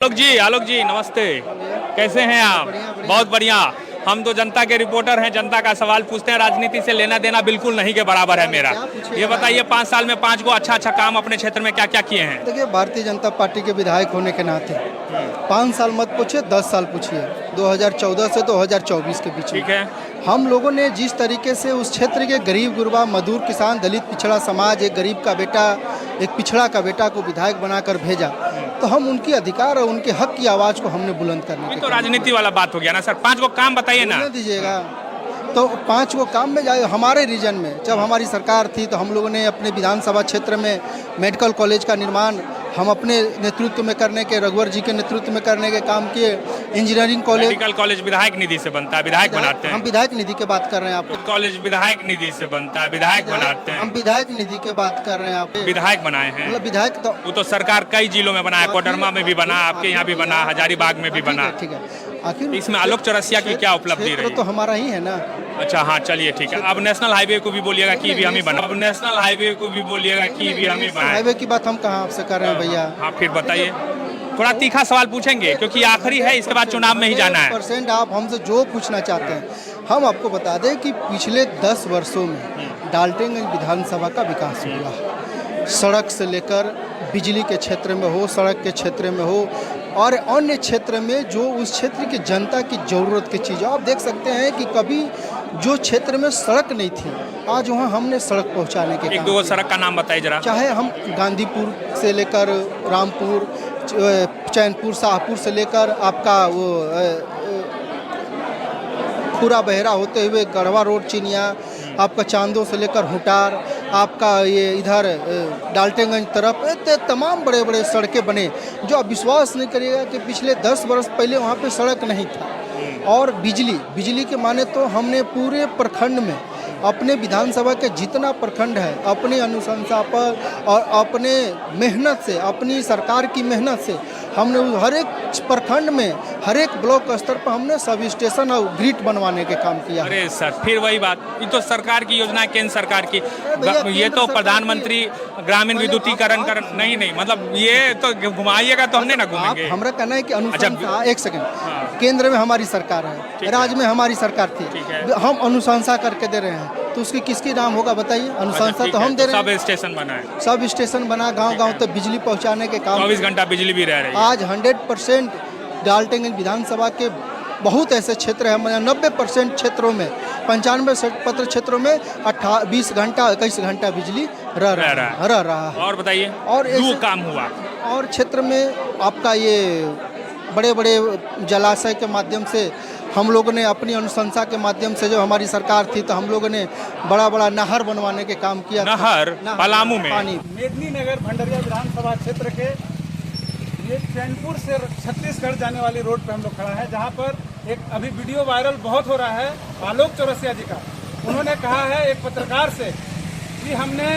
आलोक जी नमस्ते। कैसे हैं आप? बहुत बढ़िया। हम तो जनता के रिपोर्टर हैं, जनता का सवाल पूछते हैं। राजनीति से लेना देना बिल्कुल नहीं के बराबर है मेरा। ये बताइए 5 साल में 5 को अच्छा काम अपने क्षेत्र में क्या क्या किए हैं? देखिए, भारतीय जनता पार्टी के विधायक होने के नाते 5 साल मत पूछिए, 10 साल पूछिए, 2014 से 2024 के बीच में। ठीक है। हम लोगों ने जिस तरीके से उस क्षेत्र के गरीब गुरबा मजदूर किसान दलित पिछड़ा समाज, एक गरीब का बेटा, एक पिछड़ा का बेटा को विधायक बनाकर भेजा, तो हम उनके अधिकार और उनके हक की आवाज़ को हमने बुलंद करने की। तो राजनीति वाला बात हो गया ना सर। 5 को काम बताइए ना। दीजिएगा तो 5 को काम में जाए। हमारे रीजन में जब हमारी सरकार थी तो हम लोगों ने अपने विधानसभा क्षेत्र में मेडिकल कॉलेज का निर्माण हम अपने नेतृत्व में करने के, रघुवर जी के नेतृत्व में करने के काम किए। इंजीनियरिंग कॉलेज, मेडिकल कॉलेज विधायक निधि से बनता है, विधायक बनाते हैं। हम विधायक निधि की बात कर रहे हैं। आप कॉलेज विधायक निधि से बनता है, विधायक बनाते हैं। हम विधायक निधि की बात कर रहे हैं। आप विधायक बनाए हैं, मतलब विधायक तो वो तो सरकार कई जिलों में बनाया, कोडरमा में भी बना, आपके यहाँ भी बना, हजारीबाग में भी बना। ठीक है। आखिर इसमें आलोक चौरसिया की क्या उपलब्धि रही? तो हमारा ही है ना। अच्छा हाँ, चलिए ठीक है। अब नेशनल हाईवे को भी बोलिएगा कि भी हम ही बना। अब नेशनल हाईवे को भी बोलिएगा कि भी हम ही बना। हाईवे की बात हम कहाँ आपसे कर रहे हैं भैया? हाँ फिर बताइए। थोड़ा तीखा सवाल पूछेंगे क्योंकि आखिरी है, इसके बाद चुनाव में ही जाना है। % आप हमसे जो पूछना चाहते हैं हम आपको बता दें कि पिछले 10 वर्षों में डाल्टनगंज विधानसभा का विकास हुआ। सड़क से लेकर बिजली के क्षेत्र में हो, सड़क के क्षेत्र में हो और अन्य क्षेत्र में जो उस क्षेत्र की जनता की ज़रूरत की चीज़। आप देख सकते हैं कि कभी जो क्षेत्र में सड़क नहीं थी, आज वहाँ हमने सड़क पहुँचाने के एक दो सड़क का नाम बताइए जरा। चाहे हम गांधीपुर से लेकर रामपुर, चैनपुर, शाहपुर से लेकर आपका वो पूरा बहरा होते हुए गढ़वा रोड चिनिया, आपका चांदो से लेकर हुटार, आपका ये इधर डाल्टनगंज तरफ, तमाम बड़े बड़े सड़कें बने जो आप विश्वास नहीं करिएगा कि पिछले 10 वर्ष पहले वहाँ पे सड़क नहीं था। और बिजली के माने तो हमने पूरे प्रखंड में अपने विधानसभा के जितना प्रखंड है अपनी अनुशंसा पर और अपने मेहनत से, अपनी सरकार की मेहनत से हमने हर एक प्रखंड में, हर एक ब्लॉक स्तर पर हमने सब स्टेशन और ग्रिड बनवाने के काम किया। अरे सर फिर वही बात, ये तो सरकार की योजना है, केंद्र सरकार की। ये तो प्रधानमंत्री ग्रामीण विद्युतीकरण कर नहीं मतलब ये तो घुमाइएगा तो हमने ना घूमेंगे। हमारा कहना है कि अनुशंसा, एक सेकंड, केंद्र में हमारी सरकार है, राज्य में हमारी सरकार थी, हम अनुशंसा करके दे रहे हैं तो उसकी किसकी नाम होगा बताइए? अनुशंसा तो हम दे रहे हैं। सब स्टेशन बना है, सब स्टेशन बना, गांव-गांव तक बिजली पहुंचाने के काम। 24 घंटा बिजली भी रह रही है। आज 100% डाल्टनगंज विधानसभा के बहुत ऐसे क्षेत्र हैं, 90% क्षेत्रों में, 95% क्षेत्रों में 20 घंटा 21 घंटा बिजली रह रहा है। और बताइए, और दो काम हुआ और क्षेत्र में आपका ये बड़े बड़े जलाशय के माध्यम से हम लोगों ने अपनी अनुशंसा के माध्यम से, जो हमारी सरकार थी तो हम लोगों ने बड़ा नहर बनवाने के काम किया। नहर पलामू में, पानी मेदिनीनगर भंडरिया विधानसभा क्षेत्र के ये चैनपुर से छत्तीसगढ़ जाने वाली रोड पे हम लोग खड़ा है, जहाँ पर एक अभी वीडियो वायरल बहुत हो रहा है आलोक चौरसिया जी का। उन्होंने कहा है एक पत्रकार से कि हमने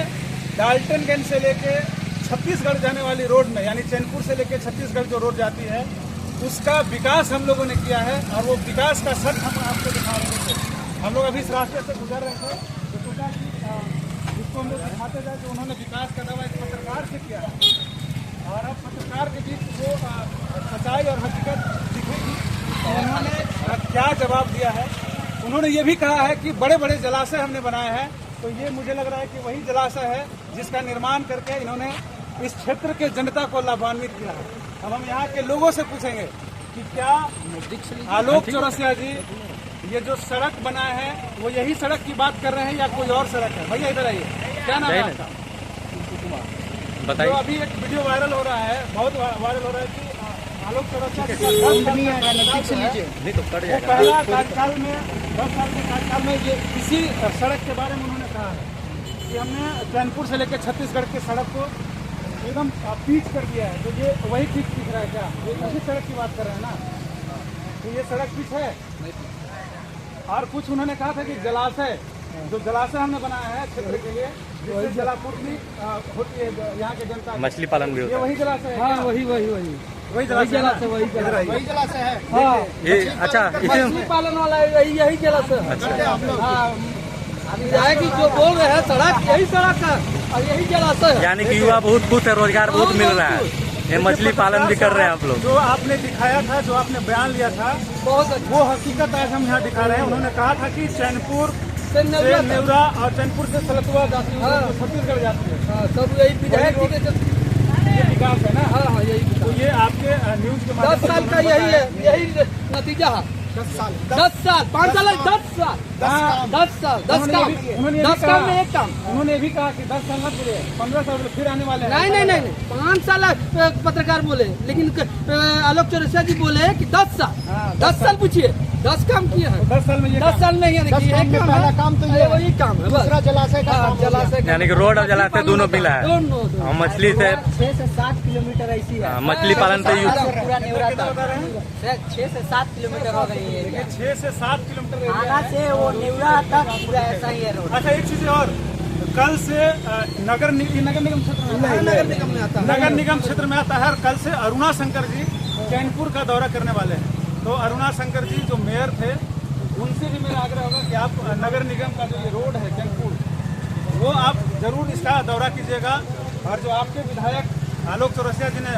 डाल्टनगंज से लेके छत्तीसगढ़ जाने वाली रोड में, यानी चैनपुर से लेके छत्तीसगढ़ जो रोड जाती है उसका विकास हम लोगों ने किया है। और वो विकास का सच हम आपको दिखा रहे थे। हम लोग अभी इस रास्ते से गुजर रहे थे तो सोचा कि इसको हम लोग दिखाते जाए तो उन्होंने विकास का दावा एक पत्रकार से किया है और अब पत्रकार के बीच वो सच्चाई और हकीकत दिखेगी। तो उन्होंने क्या जवाब दिया है? उन्होंने ये भी कहा है कि बड़े बड़े जलाशय हमने बनाए हैं, तो ये मुझे लग रहा है कि वही जलाशय है जिसका निर्माण करके इन्होंने इस क्षेत्र के जनता को लाभान्वित किया है। अब हम यहाँ के लोगों से पूछेंगे कि क्या आलोक चौरसिया जी ये जो सड़क बनाए हैं वो यही सड़क की बात कर रहे हैं या कोई और सड़क है? भैया इधर आइए, क्या नाम है आपका? बताइए। तो अभी एक वीडियो वायरल हो रहा है, बहुत वायरल हो रहा है कि आलोक चौरसिया जी पहला कार्यकाल में 10 साल के कार्यकाल में ये इसी सड़क के बारे में उन्होंने कहा है कि हमने चैनपुर से लेकर छत्तीसगढ़ की सड़क को एकदम पीच कर दिया है। तो ये वही पीच दिख रहा है क्या? ये इसी सड़क की बात कर रहे हैं ना? तो ये सड़क पीच है। और कुछ उन्होंने कहा था कि जलाशय, जो जलाशय हमने बनाया है क्षेत्र के लिए, जिससे जलापूर्ति होती है यहाँ के जनता, मछली पालन भी होता है, ये वही जलाशय है। हाँ, वही जलाशय है। हाँ, ये अच्छा मछली पालन वाला यही जलाशय है। कि जो बोल रहे हैं सड़क, यही सड़क है और यही जलाशय है। यानी कि युवा बहुत खुश है, रोजगार बहुत मिल रहा है। ये मछली पालन भी कर रहे हैं आप लोग। जो आपने दिखाया था, जो आपने बयान लिया था, वो हकीकत आज हम यहाँ दिखा रहे हैं। उन्होंने कहा था कि चैनपुर से नेवरा और चैनपुर से सलतुआ जाती है, छत्तीसगढ़ जाती है, सब यही विकास है ना। हाँ, यही। तो ये आपके न्यूज के 10 साल का यही नतीजा है। 10 साल 5 साल 10 साल 10 साल 10 काम 10 काम में एक काम। उन्होंने भी कहा कि 10 साल मत बोले, 15 साल फिर आने वाले हैं। नहीं 5 साल पत्रकार बोले, लेकिन आलोक चौरसिया जी बोले कि 10 साल 10 साल पूछिए 10 काम किए हैं। 10 साल में 10 साल नहीं है, पहला काम तो ये वही काम है, दूसरा जलाशय का जलाशय, यानी कि रोड और जलाशय दोनों मिला है। दोनों मछली से 6 से 7 किलोमीटर ऐसी है। मछली पालन पे पूरा नेवरा तक 6 से 7 किलोमीटर हो गई है। 6 से 7 किलोमीटर आगा से वो नेवरा तक पूरा ऐसा ही है रोड। अच्छा, एक चीज और, कल से नगर निगम क्षेत्र में नगर निगम क्षेत्र में आता है, और कल से अरुणा शंकर जी चैनपुर का दौरा करने वाले हैं। तो अरुणा शंकर जी जो मेयर थे, उनसे भी मेरा आग्रह होगा कि आप नगर निगम का जो ये रोड है चैनपुर, वो आप जरूर इसका दौरा कीजिएगा। और जो आपके विधायक आलोक चौरसिया जी ने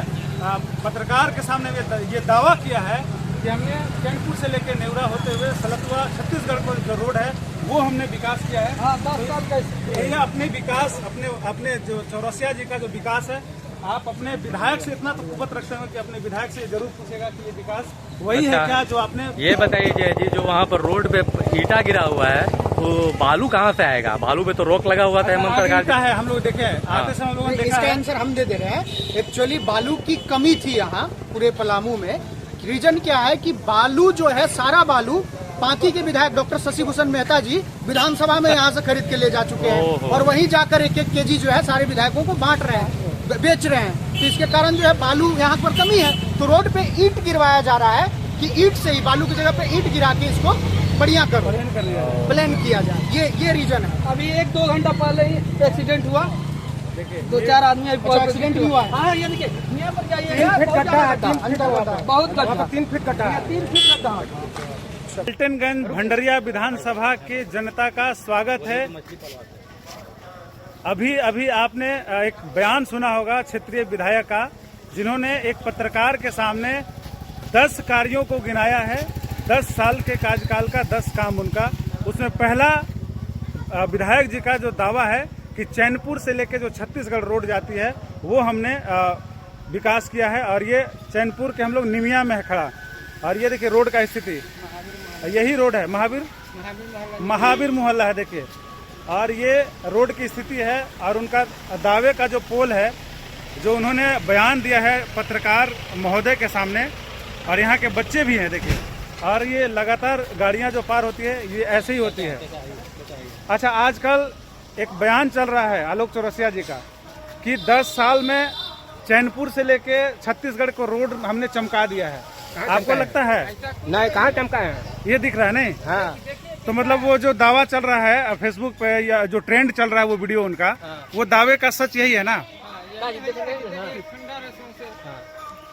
पत्रकार के सामने ये दावा किया है कि हमने चैनपुर से लेकर नेवरा होते हुए सलतुआ छत्तीसगढ़ को जो रोड है वो हमने विकास किया है। 10 साल का ये अपने विकास, अपने जो चौरसिया जी का जो विकास है, आप अपने विधायक से इतना तो कुवत रखते हैं कि अपने विधायक से जरूर पूछेगा कि ये विकास वही है क्या जो आपने। ये बताइए जय जी, जो वहाँ पर रोड पे ईटा गिरा हुआ है, तो बालू कहाँ से आएगा? बालू पे तो रोक लगा हुआ था हेमंत सरकार का है। हम लोग देखे आते समय हम लोगों ने देखा इसका है। आंसर हम दे दे रहे हैं। एक्चुअली बालू की कमी थी यहाँ पूरे पलामू में। रीजन क्या है कि बालू जो है, सारा बालू पांकी के विधायक डॉक्टर शशि भूषण मेहता जी विधानसभा में यहाँ से खरीद के ले जा चुके हैं, और वहीं जाकर एक केजी जो है सारे विधायकों को बांट रहे हैं, बेच रहे हैं। तो इसके कारण जो है बालू यहाँ पर कमी है। तो रोड पे ईंट गिरवाया जा रहा है कि ईंट से ही, बालू की जगह पे ईंट गिरा के इसको बढ़िया करो, प्लान किया जाए। ये रीजन है। अभी 1-2 घंटा पहले ही एक्सीडेंट हुआ, देखिए 2-4 आदमी एक्सीडेंट हुआ। हाँ, ये देखिए यहाँ पर जाइए, बहुत गड्ढा, 3 फीट गड्ढा है, 3 फीट गड्ढा है। पलटनगंज भंडरिया विधानसभा के जनता का स्वागत है। अभी आपने एक बयान सुना होगा क्षेत्रीय विधायक का, जिन्होंने एक पत्रकार के सामने 10 कार्यों को गिनाया है। 10 साल के कार्यकाल का 10 काम उनका। उसमें पहला विधायक जी का जो दावा है कि चैनपुर से लेकर जो छत्तीसगढ़ रोड जाती है वो हमने विकास किया है। और ये चैनपुर के हम लोग निमिया में है खड़ा, और ये देखिए रोड का स्थिति, यही रोड है, महावीर मोहल्ला है देखिए, और ये रोड की स्थिति है। और उनका दावे का जो पोल है, जो उन्होंने बयान दिया है पत्रकार महोदय के सामने, और यहाँ के बच्चे भी हैं देखिए, और ये लगातार गाड़ियाँ जो पार होती है ये ऐसे ही होती है। अच्छा, आजकल एक बयान चल रहा है आलोक चौरसिया जी का कि 10 साल में चैनपुर से लेके छत्तीसगढ़ को रोड हमने चमका दिया है। आपको लगता है? नहीं, कहाँ चमका है? ये दिख रहा है नहीं? हाँ। तो मतलब वो जो दावा चल रहा है फेसबुक पे, या जो ट्रेंड चल रहा है वो वीडियो उनका, वो दावे का सच यही है ना?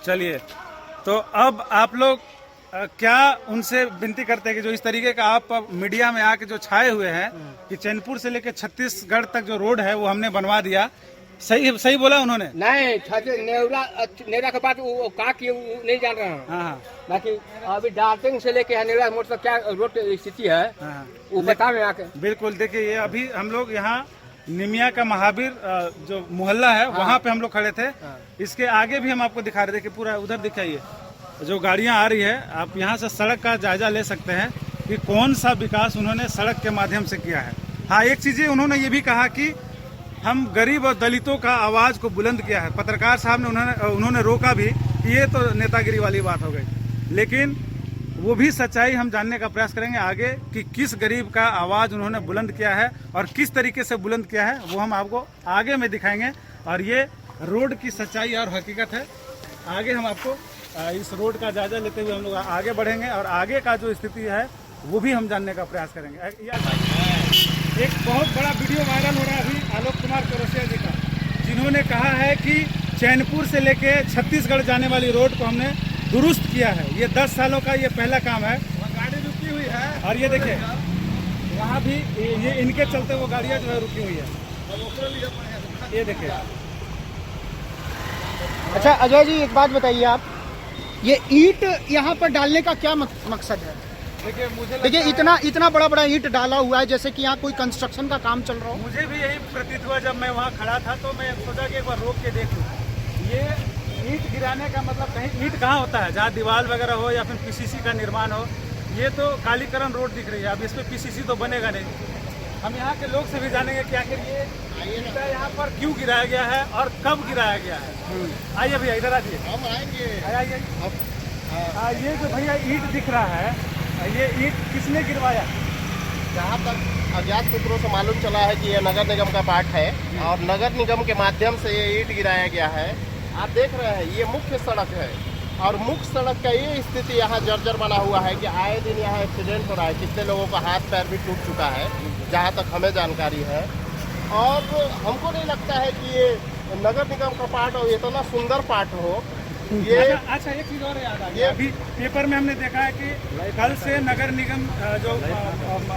चलिए, तो अब आप लोग क्या उनसे विनती करते हैं कि जो इस तरीके का आप मीडिया में आके जो छाए हुए हैं कि चैनपुर से लेकर छत्तीसगढ़ तक जो रोड है वो हमने बनवा दिया, सही बोला उन्होंने? नहीं, नेवरा के बाद वो कहा कि नहीं जान रहे हैं। हाँ, बाकी अभी डाल्टन से लेके नेवरा मोड़ तक क्या रोड स्थिति है वो बता में आके। बिल्कुल, देखिए ये अभी हम लोग यहाँ निमिया का महावीर जो मोहल्ला है वहाँ पे हम लोग खड़े थे। इसके आगे भी हम आपको दिखा रहे थे कि पूरा उधर दिखाइए जो गाड़ियाँ आ रही है, आप यहाँ से सड़क का जायजा ले सकते हैं कि कौन सा विकास उन्होंने सड़क के माध्यम से किया है। हाँ, एक चीज़ उन्होंने ये भी कहा कि हम गरीब और दलितों का आवाज़ को बुलंद किया है। पत्रकार साहब ने उन्होंने रोका भी कि ये तो नेतागिरी वाली बात हो गई, लेकिन वो भी सच्चाई हम जानने का प्रयास करेंगे आगे कि किस गरीब का आवाज़ उन्होंने बुलंद किया है और किस तरीके से बुलंद किया है, वो हम आपको आगे में दिखाएंगे। और ये रोड की सच्चाई और हकीकत है। आगे हम आपको इस रोड का जायजा लेते हुए हम लोग आगे बढ़ेंगे और आगे का जो स्थिति है वो भी हम जानने का प्रयास करेंगे। एक बहुत बड़ा वीडियो वायरल हो रहा है अभी आलोक कुमार चौरसिया जी का, जिन्होंने कहा है कि चैनपुर से लेके छत्तीसगढ़ जाने वाली रोड को हमने दुरुस्त किया है। ये 10 सालों का ये पहला काम है। गाड़ी रुकी हुई है और ये देखिए वहाँ भी ये इनके चलते वो गाड़ियाँ जो है रुकी हुई है। ये देखिए अच्छा अजय जी, एक बात बताइए आप, ये ईंट यहाँ पर डालने का क्या मकसद है? देखिए मुझे देखिए इतना बड़ा बड़ा ईंट डाला हुआ है, जैसे कि यहाँ कोई कंस्ट्रक्शन का काम चल रहा हो। मुझे भी यही प्रतीत हुआ जब मैं वहाँ खड़ा था, तो मैं सोचा कि एक बार रोक के देख लूँ। ये ईंट गिराने का मतलब, कहीं ईंट कहाँ होता है जहाँ दीवार वगैरह हो या फिर पीसीसी का निर्माण हो। ये तो कालीकरण रोड दिख रही है, अब इस पर पीसीसी तो बनेगा नहीं। हम यहाँ के लोग से भी जानेंगे कि आखिर ये ईंटा यहाँ पर क्यों गिराया गया है और कब गिराया गया है। आइए भैया इधर आइए, हम आएंगे। आइए ये जो भैया ईंट दिख रहा है, ये ईंट किसने गिरवाया? जहाँ तक अज्ञात सूत्रों से मालूम चला है कि ये नगर निगम का पार्ट है और नगर निगम के माध्यम से ये ईंट गिराया गया है। आप देख रहे हैं ये मुख्य सड़क है और मुख्य सड़क का ये स्थिति यहाँ जर्जर बना हुआ है कि आए दिन यहाँ एक्सीडेंट हो रहा है। कितने लोगों का हाथ पैर भी टूट चुका है, जहाँ तक हमें जानकारी है। और हमको नहीं लगता है कि ये नगर निगम का पार्ट और इतना सुंदर पार्ट हो। ये अच्छा एक चीज़ और याद आ गया, अभी पेपर में हमने देखा है कि कल से नगर निगम जो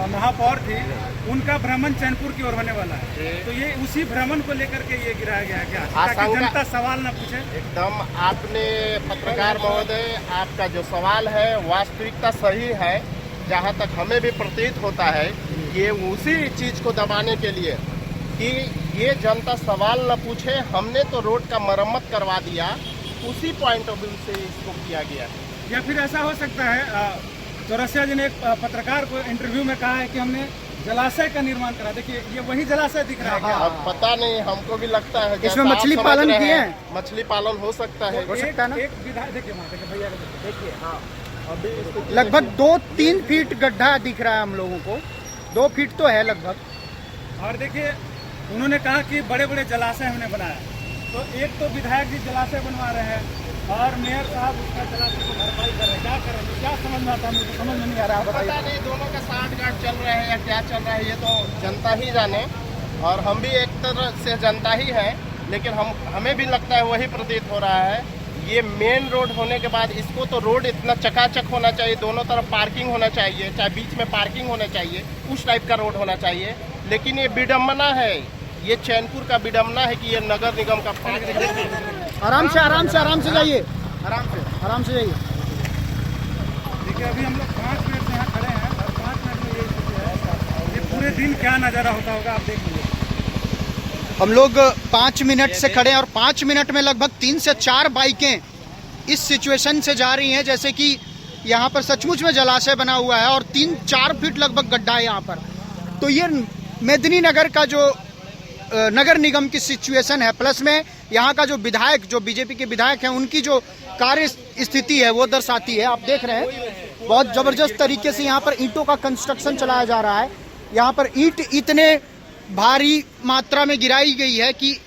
महापौर थी उनका भ्रमण चैनपुर की ओर होने वाला है, तो ये उसी भ्रमण को लेकर के ये गिराया गया है क्या, ताकि जनता सवाल न पूछे? एकदम आपने पत्रकार महोदय, आपका जो सवाल है वास्तविकता सही है। जहाँ तक हमें भी प्रतीत होता है ये उसी चीज़ को दबाने के लिए कि ये जनता सवाल न पूछे। हमने तो रोड का मरम्मत करवा दिया, उसी पॉइंट ऑफ व्यू से इसको किया गया। या फिर ऐसा हो सकता है, चौरसिया जी ने एक पत्रकार को इंटरव्यू में कहा है कि हमने जलाशय का निर्माण करा। देखिए ये वही जलाशय दिख रहा है क्या? अब पता नहीं, हमको भी लगता है इसमें मछली पालन किए हैं। मछली पालन हो सकता है, हो सकता है ना। एक विधायक देखिए वहाँ देखिए भैया देखिए, हाँ अभी लगभग 2-3 फीट गड्ढा दिख रहा है हम लोगों को, 2 फीट तो है लगभग। और देखिए उन्होंने कहा कि बड़े बड़े जलाशय हमने बनाया, तो एक तो विधायक जी जलाशय बनवा रहे हैं और मेयर साहब उसका जलाशय को भरपाई कर रहे हैं। क्या कर रहे हैं, क्या समझ में आता है? मुझे समझ में नहीं आ रहा है, बताइए। पता नहीं दोनों का साठगांठ चल रहा है या क्या चल रहा है, ये तो जनता ही जाने। और हम भी एक तरह से जनता ही है, लेकिन हमें भी लगता है वही प्रतीत हो रहा है। ये मेन रोड होने के बाद इसको तो रोड इतना चकाचक होना चाहिए, दोनों तरफ पार्किंग होना चाहिए, चाहे बीच में पार्किंग होना चाहिए, उस टाइप का रोड होना चाहिए। लेकिन ये विडम्बना है, ये चैनपुर का विडम्बना है कि ये नगर निगम का पार्ट है। आराम से जाइए, आराम से जाइए। देखिए अभी हम लोग 5 मिनट से यहाँ खड़े हैं और 5 मिनट में ये स्थिति है। ये पूरे दिन क्या नज़ारा होता होगा आप देख लीजिए। हम लोग 5 मिनट से खड़े हैं और 5 मिनट में लगभग 3 से 4 बाइकें इस सिचुएशन से जा रही हैं जैसे कि यहाँ पर सचमुच में जलाशय बना हुआ है और 3-4 फीट लगभग गड्ढा है यहाँ पर। तो ये मेदिनी नगर का जो नगर निगम की सिचुएशन है, प्लस में यहाँ का जो विधायक, जो बीजेपी के विधायक हैं, उनकी जो कार्य स्थिति है वो दर्शाती है। आप देख रहे हैं बहुत ज़बरदस्त तरीके से यहाँ पर ईंटों का कंस्ट्रक्शन चलाया जा रहा है। यहाँ पर ईंट इतने भारी मात्रा में गिराई गई है कि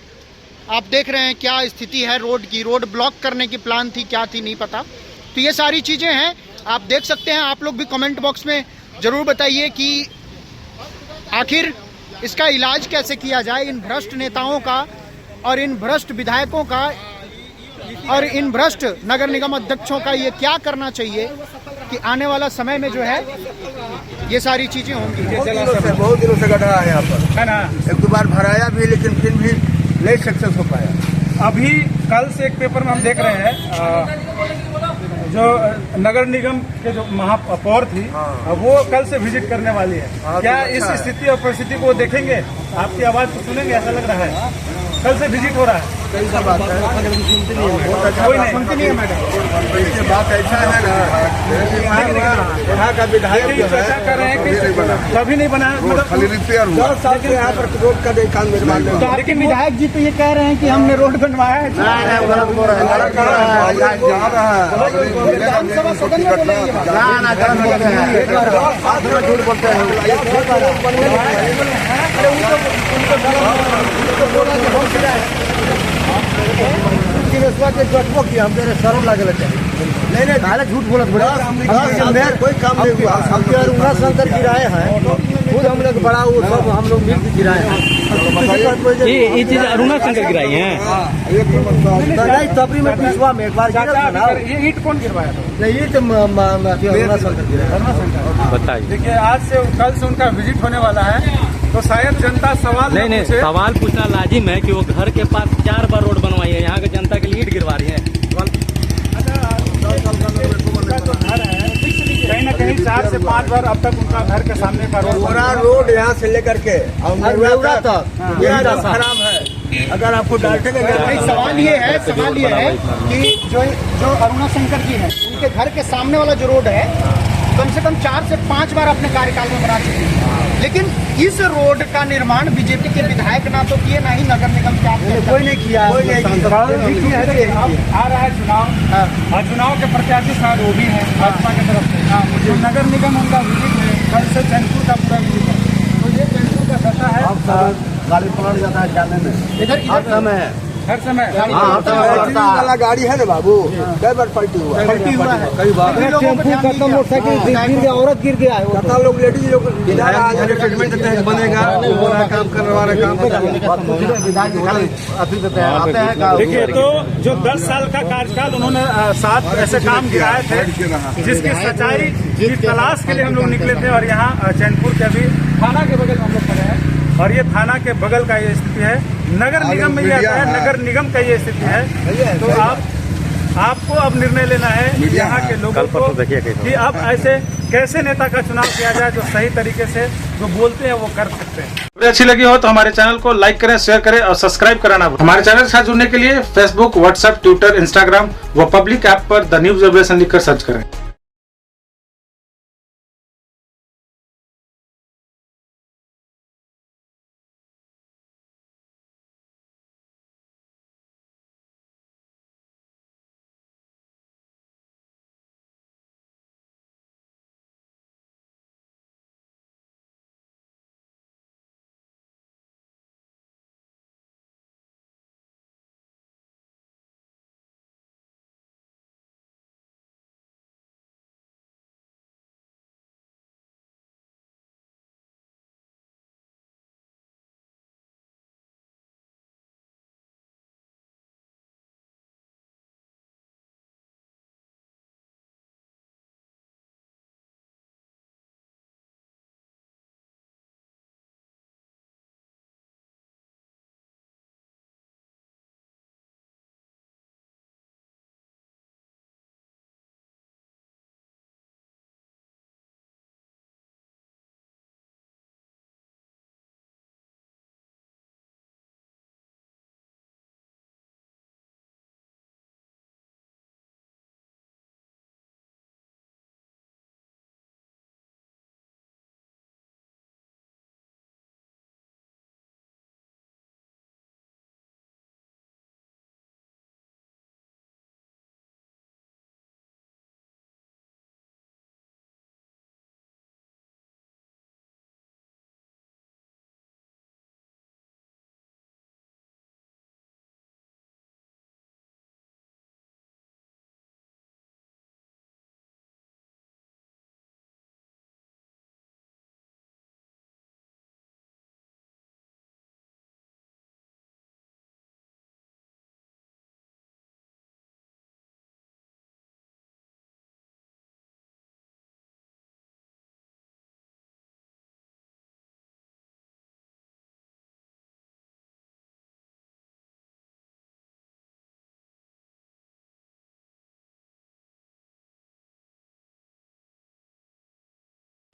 आप देख रहे हैं क्या स्थिति है रोड की। रोड ब्लॉक करने की प्लान थी, क्या थी नहीं पता। तो ये सारी चीज़ें हैं, आप देख सकते हैं। आप लोग भी कमेंट बॉक्स में ज़रूर बताइए कि आखिर इसका इलाज कैसे किया जाए, इन भ्रष्ट नेताओं का और इन भ्रष्ट विधायकों का और इन भ्रष्ट नगर निगम अध्यक्षों का। ये क्या करना चाहिए कि आने वाला समय में जो है ये सारी चीजें होंगी। बहुत दिनों से गड्ढा है यहाँ पर, है ना। 1-2 बार भराया भी, लेकिन फिर भी नहीं सक्सेस हो पाया। अभी कल से एक पेपर में हम देख रहे हैं जो नगर निगम के जो महापौर थी वो कल से विजिट करने वाली है। क्या इस स्थिति और परिस्थिति को देखेंगे? आपकी आवाज को सुनेंगे, ऐसा लग रहा है। कल से विजिट हो रहा है, कैसा बात है, बहुत अच्छा, कोई नहीं सुनती नहीं है मैडम। इसके बात ऐसा है ना, यहाँ का विधायक जो है कर रहे हैं कि कभी नहीं बना, मतलब खाली रिपेयर हुआ। 10 साल से यहाँ पर रोड का काम निर्माण नहीं हुआ। लेकिन विधायक जी तो ये कह रहे हैं कि हमने रोड बनवाया है। विधानसभा सदन में बोले झूठ बोलते हैं। हम तेरे शर्म लगे नहीं झूठ बोलत कोई काम नहीं हुआ। हम उना शंकर गिराए हैं, खुद हम लोग बड़ा वो सब हम लोग मिल के गिराए हैं। ये चीज अरुणा शंकर गिराई है नहीं, तबरी में पिछवा में एक बार ये ईंट कौन गिरवाया था? ये तो अरुणा शंकर गिराया। बताइए। देखिए आज से कल से उनका विजिट होने वाला है, तो शायद जनता सवाल नहीं, सवाल पूछना लाजिम है कि वो घर के पास 4 बार रोड बनवाई है। यहाँ के जनता के लिए ईंट गिरवा रही है। कहीं ना कहीं 4 से 5 बार अब तक उनका घर के सामने का पूरा रोड यहाँ से लेकर के और नेवरा तक खराब है। अगर आपको डांटेंगे। सवाल ये है कि जो अरुणा शंकर जी हैं उनके घर के सामने वाला जो रोड है कम से कम 4 से 5 बार अपने कार्यकाल में बना चुके हैं, लेकिन इस रोड का निर्माण बीजेपी के विधायक ना तो किए ना ही नगर निगम के कोई नहीं किया। आ रहा है चुनाव और चुनाव के प्रत्याशी शायद वो भी है भाजपा की तरफ से। जो नगर निगम उनका विजिट है कल से चैनपुर का पूरा विजिट है, तो ये चैनपुर का सत्ता है। गाड़ी पलट जाता है जाने में इधर समय है हर समय वाला गाड़ी है ना बाबू, कई बार पलटी हुआ है कई बार। टेम्पू मोटरसाइकिल गिर गया, औरत गिर गया है। कितना लोग लेडीज लोग ट्रीटमेंट देते हैं, बनेगा काम करवा रहे काम। देखिए, तो जो 10 साल का कार्यकाल उन्होंने 7 ऐसे काम गिराए थे जिसकी सच्चाई की तलाश के लिए हम लोग निकले थे। और यहाँ चैनपुर के अभी थाना के बगल में हम लोग खड़े हैं और ये थाना के बगल का ये स्थिति है। नगर निगम में ये आता है, नगर निगम का ये स्थिति है। तो आपको अब निर्णय लेना है यहाँ के लोगों को कि अब ऐसे कैसे नेता का चुनाव किया जाए जो सही तरीके से जो बोलते हैं वो कर सकते हैं। वीडियो अच्छी लगी हो तो हमारे चैनल को लाइक करें, शेयर करें और सब्सक्राइब कराना। हमारे चैनल के साथ जुड़ने के लिए फेसबुक, व्हाट्सएप, ट्विटर, इंस्टाग्राम व पब्लिक ऐप पर द न्यूज अपडेशन लिखकर सर्च करें।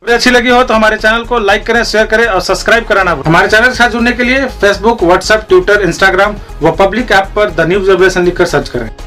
वीडियो अच्छी लगी हो तो हमारे चैनल को लाइक करें, शेयर करें और सब्सक्राइब कराना। हमारे चैनल के साथ जुड़ने के लिए फेसबुक, व्हाट्सएप, ट्विटर, इंस्टाग्राम व पब्लिक ऐप पर द न्यूज अपडेशन लिखकर सर्च करें।